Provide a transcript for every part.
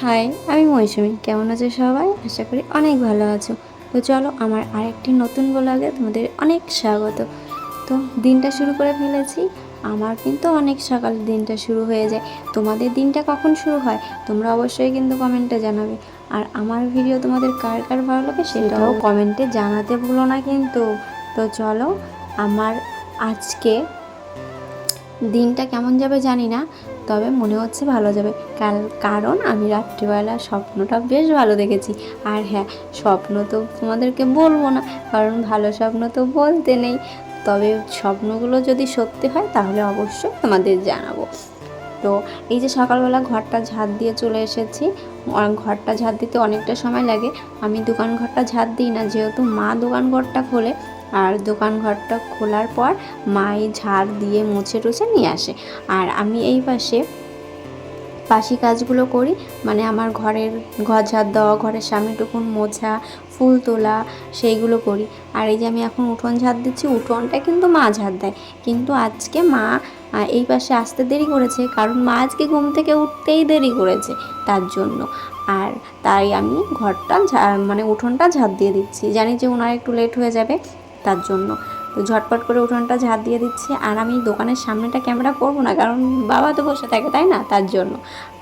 High, আমি মৌসুমি। কেমন আছো সবাই? আশা করি অনেক ভালো আছো। তো চলো, আমার আরেকটি নতুন ব্লগে তোমাদের অনেক স্বাগত। তো দিনটা শুরু করে ফেলেছি। আমার কিন্তু অনেক সকালে দিনটা শুরু হয়ে যায়। তোমাদের দিনটা কখন শুরু হয় তোমরা অবশ্যই কিন্তু কমেন্টে জানাবে। আর আমার ভিডিও তোমাদের কার কার ভালো লাগে সেটাও কমেন্টে জানাতে ভুলো না কিন্তু। তো চলো, আমার আজকে দিনটা কেমন যাবে জানি না, তবে মনে হচ্ছে ভালো যাবে। কারণ আমি রাত্রিবেলা স্বপ্নটা বেশ ভালো দেখেছি। আর হ্যাঁ, স্বপ্ন তো তোমাদেরকে বলবো না, কারণ ভালো স্বপ্ন তো বলতে নেই। তবে স্বপ্নগুলো যদি সত্যি হয় তাহলে অবশ্যই তোমাদের জানাবো। তো এই যে সকালবেলা ঘরটা ঝাড় দিয়ে চলে এসেছি। ঘরটা ঝাড় দিতে অনেকটা সময় লাগে। আমি দোকান ঘরটা ঝাড় দিই না, যেহেতু মা দোকান ঘরটা খোলে। আর দোকান ঘরটা খোলার পর মাই ঝাড় দিয়ে মুছে টুছে নিয়ে আসে। আর আমি এই পাশে বাসি কাজগুলো করি, মানে আমার ঘর ঝাড় দেওয়া, ঘরের সামনেটুকুন মোছা, ফুল তোলা, সেইগুলো করি। আর এই যে আমি এখন উঠোন ঝাড় দিচ্ছি, উঠোনটা কিন্তু মা ঝাড় দেয়। কিন্তু আজকে মা এই পাশে আসতে দেরি করেছে, কারণ মা আজকে ঘুম থেকে উঠতেই দেরি করেছে, তার জন্য। আর তাই আমি ঘরটা মানে উঠোনটা ঝাড় দিয়ে দিচ্ছি, জানি যে ওনার একটু লেট হয়ে যাবে, তার জন্য। তো ঝটপট করে উঠোনটা ঝাড় দিয়ে দিচ্ছি। আর আমি দোকানের সামনেটা ক্যামেরা করব না, কারণ বাবা তো বসে থাকে, তাই না, তার জন্য।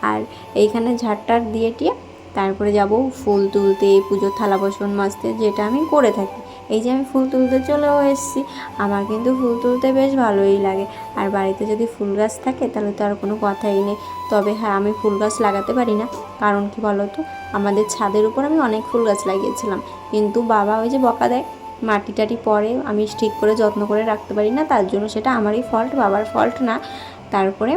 আর এইখানে ঝাড়টার দিয়ে টিয়ে তারপরে যাব ফুল তুলতে, পুজোর থালা বাসন মাজতে, যেটা আমি করে থাকি। এই যে আমি ফুল তুলতে চলেও এসেছি। আমার কিন্তু ফুল তুলতে বেশ ভালোই লাগে। আর বাড়িতে যদি ফুল গাছ থাকে তাহলে তো আর কোনো কথাই নেই। তবে হ্যাঁ, আমি ফুল গাছ লাগাতে পারি না, কারণ কি বলো তো, আমাদের ছাদের উপর আমি অনেক ফুল গাছ লাগিয়েছিলাম, কিন্তু বাবা ওই যে বকা দেয়, মাটি টাটি পড়ে, আমি ঠিক করে যত্ন করে রাখতে পারি না, তার জন্য সেটা আমারই ফল্ট, বাবার ফল্ট না। তারপরে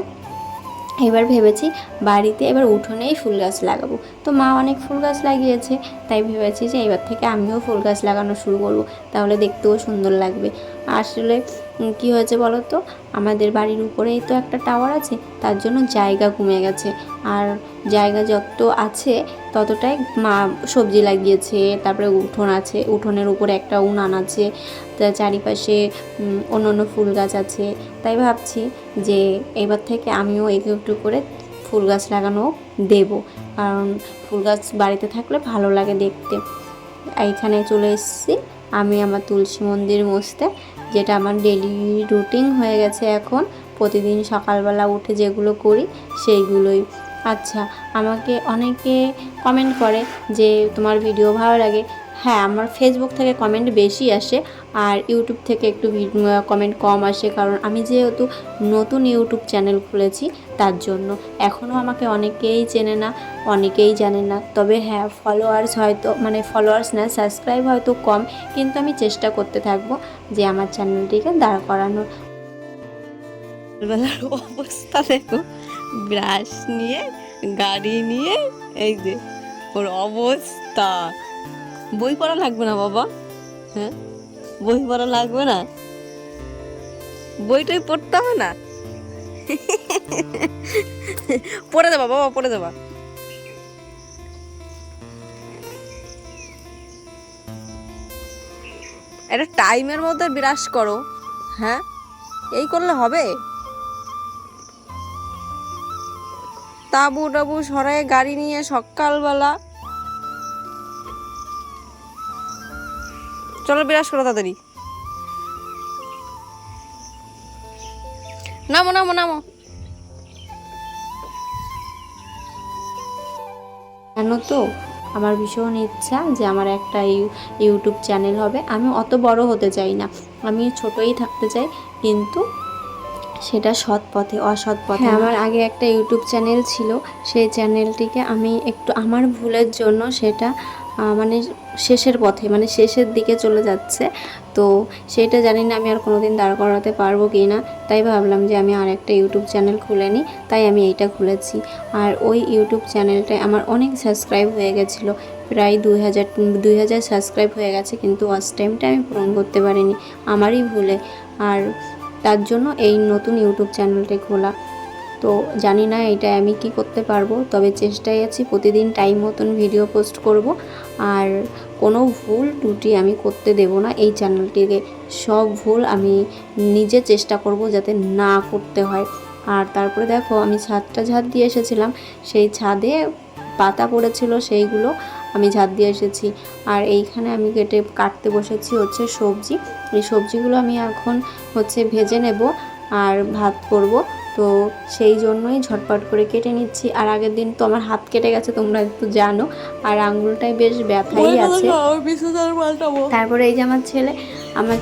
এবার ভেবেছি বাড়িতে এবার উঠোনেই ফুল গাছ লাগাবো। তো মা অনেক ফুল গাছ লাগিয়েছে, তাই ভেবেছি যে এবার থেকে আমিও ফুল গাছ লাগানো শুরু করব, তাহলে দেখতেও সুন্দর লাগবে। আসলে কী হয়েছে বলো তো, আমাদের বাড়ির উপরেই তো একটা টাওয়ার আছে, তার জন্য জায়গা কমে গেছে। আর জায়গা যত আছে ততটাই মা সবজি লাগিয়েছে, তারপরে উঠোন আছে, উঠোনের উপরে একটা উনান আছে, তার চারিপাশে অন্য অন্য ফুল গাছ আছে। তাই ভাবছি যে এবার থেকে আমিও একটু একটু করে ফুল গাছ লাগানো দেব, কারণ ফুল গাছ বাড়িতে থাকলে ভালো লাগে দেখতে। এইখানে চলে এসেছি আমি আমার তুলসী মন্দির মুছতে, যেটা আমার ডেলি রুটিন হয়ে গেছে এখন। প্রতিদিন সকালবেলা উঠে যেগুলো করি সেইগুলোই। আচ্ছা, আমাকে অনেকে কমেন্ট করে যে তোমার ভিডিও ভালো লাগে। হ্যাঁ, আমার ফেসবুক থেকে কমেন্ট বেশি আসে, আর ইউটিউব থেকে একটু কমেন্ট কম আসে, কারণ আমি যেহেতু নতুন ইউটিউব চ্যানেল খুলেছি, তার জন্য। এখনও আমাকে অনেকেই চেনে না, অনেকেই জানে না। তবে হ্যাঁ, ফলোয়ার্স হয়তো, মানে ফলোয়ার্স না, সাবস্ক্রাইব হয়তো কম, কিন্তু আমি চেষ্টা করতে থাকবো যে আমার চ্যানেলটিকে দাঁড় করানোর। বেলার অবস্থা দেখো, ব্রাশ নিয়ে, গাড়ি নিয়ে, এই যে ওর অবস্থা। বই পড়া লাগবে না বাবা? হ্যাঁ, বই পড়া লাগবে না, বইটাই পড়তে হবে না। পড়ে যাবা বাবা, পড়ে যাবা। একটা টাইমের মধ্যে ব্রাশ করো। হ্যাঁ, এই করলে হবে? তাবু টাবু সরাই গাড়ি নিয়ে সকালবেলা, চলো ব্রাশ করো তাড়াতাড়ি। নামো নামো নামো। জানো তো, আমার ভীষণ ইচ্ছা যে আমার একটা ইউটিউব চ্যানেল হবে। আমি অত বড় হতে চাই না, আমি ছোটই থাকতে চাই, কিন্তু সেটা সৎ পথে, অসৎ পথে। আমার আগে একটা ইউটিউব চ্যানেল ছিল, সেই চ্যানেলটিকে আমি একটু আমার ভুলের জন্য সেটা মানে শেষের পথে, মানে শেষের দিকে চলে যাচ্ছে। তো সেটা জানি না আমি আর কোনো দিন দাঁড় করাতে পারবো কি না। তাই ভাবলাম যে আমি আর একটা ইউটিউব চ্যানেল খুলে নিই, তাই আমি এইটা খুলেছি। আর ওই ইউটিউব চ্যানেলটায় আমার অনেক সাবস্ক্রাইব হয়ে গেছিলো, প্রায় 2000 সাবস্ক্রাইব হয়ে গেছে, কিন্তু ওয়াচ টাইমটা আমি পূরণ করতে পারিনি, আমারই ভুলে। আর তার জন্য এই নতুন ইউটিউব চ্যানেলটি খোলা। তো জানি না এটা আমি কি করতে পারবো, তবে চেষ্টায় আছি প্রতিদিন টাইম মতন ভিডিও পোস্ট করব। আর কোনো ভুল ত্রুটি আমি করতে দেব না এই চ্যানেলটিকে। সব ভুল আমি নিজে চেষ্টা করব যাতে না করতে হয়। আর তারপরে দেখো, আমি ছাদটা ঝাড় দিয়ে এসেছিলাম, সেই ছাদে পাতা পড়েছিল সেইগুলো আমি ঝাড় দিয়ে এসেছি। আর এইখানে আমি কাটতে বসেছি হচ্ছে সবজি। এই সবজিগুলো আমি এখন হচ্ছে ভেজে নেব আর ভাত করব। তো সেই জন্যই ঝটপট করে কেটে নিচ্ছি। আর আগের দিন তো আমার হাত কেটে গেছে, তোমরা একটু জানো, আর আঙুলটায় বেশ ব্যথাই আছে। তারপরে এই যে আমার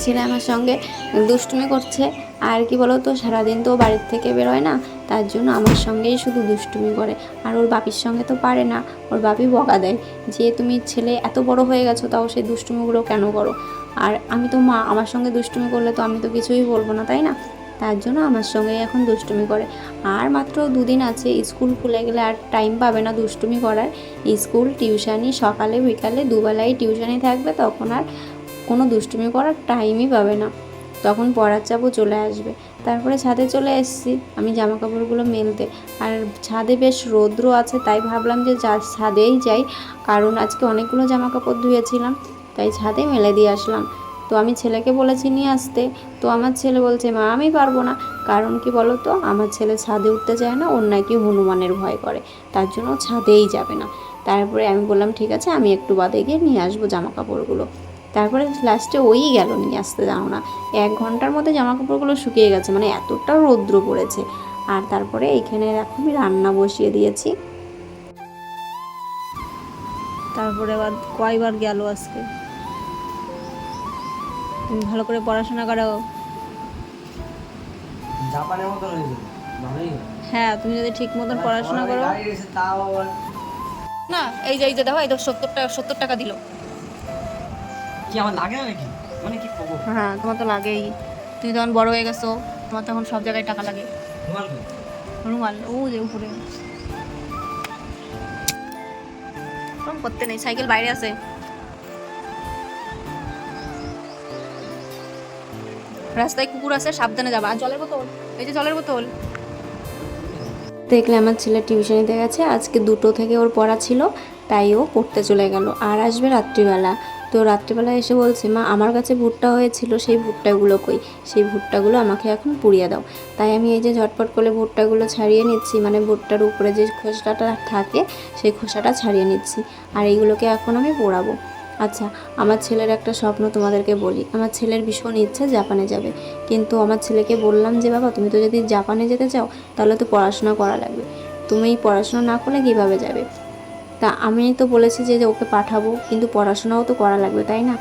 ছেলে আমার সঙ্গে দুষ্টুমি করছে। আর কি বলো তো, সারাদিন তো বাড়ির থেকে বেরোয় না, তার জন্য আমার সঙ্গেই শুধু দুষ্টুমি করে। আর ওর বাপির সঙ্গে তো পারে না, ওর বাপি বকা দেয় যে তুমি ছেলে এত বড় হয়ে গেছো তাও সেই দুষ্টুমিগুলো কেন করো। আর আমি তো মা, আমার সঙ্গে দুষ্টুমি করলে তো আমি তো কিছুই বলবো না, তাই না? তার জন্য আমার সঙ্গেই এখন দুষ্টুমি করে। আর মাত্র 2 দিন আছে, স্কুল খুলে গেলে আর টাইম পাবে না দুষ্টুমি করার। স্কুল টিউশানি সকালে বিকালে দুবেলাই টিউশানি থাকবে, তখন আর কোনো দুষ্টুমি করার টাইমই পাবে না, তখন পড়ার চাপও চলে আসবে। তারপরে ছাদে চলে এসেছি আমি জামা কাপড়গুলো মেলতে। আর ছাদে বেশ রৌদ্র আছে, তাই ভাবলাম যে ছাদেই যাই, কারণ আজকে অনেকগুলো জামা কাপড় ধুয়েছিলাম, তাই ছাদে মেলে দিয়ে আসলাম। তো আমি ছেলেকে বলেছি নিয়ে আসতে, তো আমার ছেলে বলছে মা আমি পারবো না। কারণ কি বলো তো, আমার ছেলে ছাদে উঠতে চায় না, ওর নাকি হনুমানের ভয় করে, তার জন্য ছাদেই যাবে না। তারপরে আমি বললাম ঠিক আছে, আমি একটু বাদে গিয়ে নিয়ে আসবো জামা কাপড়গুলো। তারপরে লাস্টে ওই গেল নিয়ে আসতে, জানো না 1 ঘন্টার মধ্যে জামা কাপড়গুলো শুকিয়ে গেছে, মানে এতটা রৌদ্র পড়েছে। আর তারপরে এইখানে দেখো আমি রান্না বসিয়ে দিয়েছি। তারপরে আবার কয়বার গেল আজকে। তুমি ভালো করে পড়াশোনা করো। জাপানের মতো হয়েছে, ভালোই হয়। হ্যাঁ, তুমি যদি ঠিক মতন পড়াশোনা করো। গাড়ি এসে তাও আবার না, এই যে দেখো, এই তো 70 টাকা দিল। কি আমার লাগে না নাকি, মানে কি করবো? হ্যাঁ, তোমার তো লাগেই, তুমি তখন বড় হয়ে গেছো, তোমার তখন সব জায়গায় টাকা লাগে। রুমাল কই? রুমাল ও যে উপরে, কম করতে নেই, সাইকেল বাইরে আছে। রাস্তায় কুকুর আছে, সাবধানে যাবা। আর জলের বোতল, এই যে জলের বোতল। দেখলে আমার ছেলে টিউশনিতে গেছে, আজকে 2টো থেকে ওর পড়া ছিল, তাই ও পড়তে চলে গেল। আর আসবে রাত্রিবেলা। তো রাত্রিবেলা এসে বলছে মা আমার কাছে ভুট্টা হয়েছিল, সেই ভুট্টাগুলো কই, সেই ভুট্টাগুলো আমাকে এখন পুড়িয়ে দাও। তাই আমি এই যে ঝটপট করে ভুট্টাগুলো ছাড়িয়ে নিচ্ছি, মানে ভুট্টার উপরে যে খোসাটা থাকে সেই খোসাটা ছাড়িয়ে নিচ্ছি। আর এইগুলোকে এখন আমি পোড়াবো। আচ্ছা, আমার ছেলের একটা স্বপ্ন তোমাদেরকে বলি। আমার ছেলের ভীষণ ইচ্ছে জাপানে যাবে, কিন্তু আমার ছেলেকে বললাম যে বাবা তুমি তো যদি জাপানে যেতে চাও তাহলে তো পড়াশোনা করা লাগবে, তুমি পড়াশোনা না করলে কীভাবে যাবে। তা আমি তো বলেছি যে ওকে পাঠাবো, কিন্তু পড়াশোনাও তো করা লাগবে, তাই না?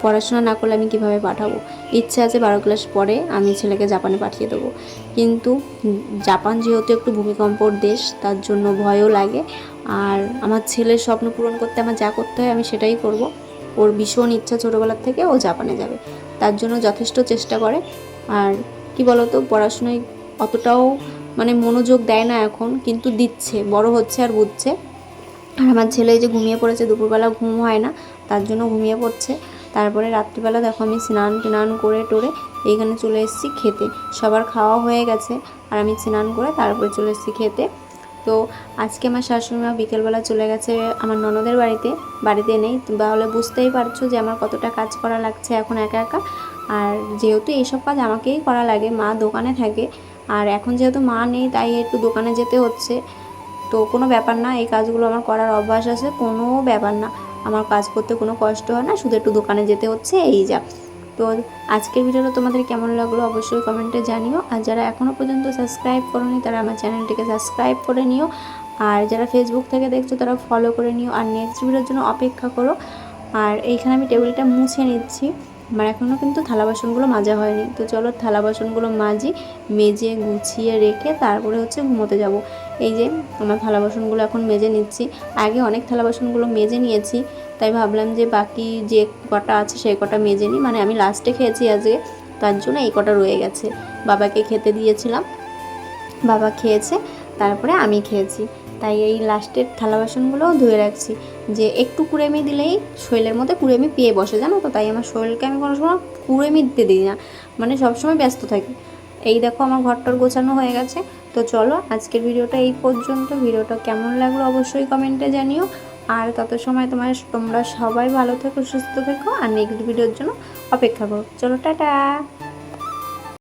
পড়াশোনা না করলে আমি কিভাবে পাঠাবো। ইচ্ছে আছে 12 ক্লাস পরে আমি ছেলেকে জাপানে পাঠিয়ে দেবো, কিন্তু জাপান যেহেতু একটু ভূমিকম্পর দেশ, তার জন্য ভয়ও লাগে। আর আমার ছেলের স্বপ্ন পূরণ করতে আমার যা করতে হয় আমি সেটাই করব। ওর ভীষণ ইচ্ছা ছোটোবেলার থেকে ও জাপানে যাবে, তার জন্য যথেষ্ট চেষ্টা করে। আর কি বলতো, পড়াশোনায় অতটাও মানে মনোযোগ দেয় না এখন, কিন্তু দিচ্ছে, বড় হচ্ছে আর বুঝছে। আর আমার ছেলে যে ঘুমিয়ে পড়েছে, দুপুরবেলা ঘুম হয় না, তার জন্য ঘুমিয়ে পড়ছে। তারপরে রাত্রিবেলা দেখো আমি স্নান টান করে টোরে এইখানে চলে এসেছি খেতে। সবার খাওয়া হয়ে গেছে আর আমি স্নান করে তারপরে চলে এসেছি খেতে। তো আজকে আমার শাশুড়িমা বিকেলবেলা চলে গেছে আমার ননদের বাড়িতে নেই, তাহলে বুঝতেই পারছো যে আমার কতটা কাজ করা লাগছে এখন একা একা। আর যেহেতু এইসব কাজ আমাকেই করা লাগে, মা দোকানে থাকে, আর এখন যেহেতু মা নেই তাই একটু দোকানে যেতে হচ্ছে। তো কোনো ব্যাপার না, এই কাজগুলো আমার করার অভ্যাস আছে, কোনো ব্যাপার না, আমার কাজ করতে কোনো কষ্ট হয় না, শুধু একটু দোকানে যেতে হচ্ছে, এই যা। তো আজকের ভিডিওটা তোমাদের কেমন লাগলো অবশ্যই কমেন্টে জানিও। আর যারা এখনও পর্যন্ত সাবস্ক্রাইব করোনি তারা আমার চ্যানেলটিকে সাবস্ক্রাইব করে নিও। আর যারা ফেসবুক থেকে দেখছো তারা ফলো করে নিও, আর নেক্সট ভিডিওর জন্য অপেক্ষা করো। আর এইখানে আমি টেবিলটা মুছে নিচ্ছি, আমার এখনও কিন্তু থালা বাসনগুলো মাজা হয়নি। তো চলো থালা বাসনগুলো মেজে গুছিয়ে রেখে তারপরে হচ্ছে ঘুমোতে যাব। এই যে আমার থালা বাসনগুলো এখন মেজে নিচ্ছি, আগে অনেক থালা বাসনগুলো মেজে নিয়েছি, তাই ভাবলাম যে বাকি যে কটা আছে সেই কটা মেজে নিই, মানে আমি লাস্টে খেয়েছি আজকে, তার জন্য এই কটা রয়ে গেছে। বাবাকে খেতে দিয়েছিলাম, বাবা খেয়েছে, তারপরে আমি খেয়েছি, তাই এই লাস্টের থালা বাসনগুলোও ধুয়ে রাখছি। যে একটু কুড়েমি দিলেই শরীরের মধ্যে কুড়েমি পেয়ে বসে, জানো তো, তাই আমার শরীরকে আমি কোনো সময় কুড়েমি দিতে দিই না, মানে সবসময় ব্যস্ত থাকি। এই দেখো আমার ঘরটার গোছানো হয়ে গেছে। তো চলো আজকের ভিডিওটা এই পর্যন্ত। ভিডিওটা কেমন লাগলো অবশ্যই কমেন্টে জানিও। আর তত সময় তোমরা সবাই ভালো থেকো, সুস্থ থেকো, আর নেক্সট ভিডিওর জন্য অপেক্ষা করো। চলো টাটা।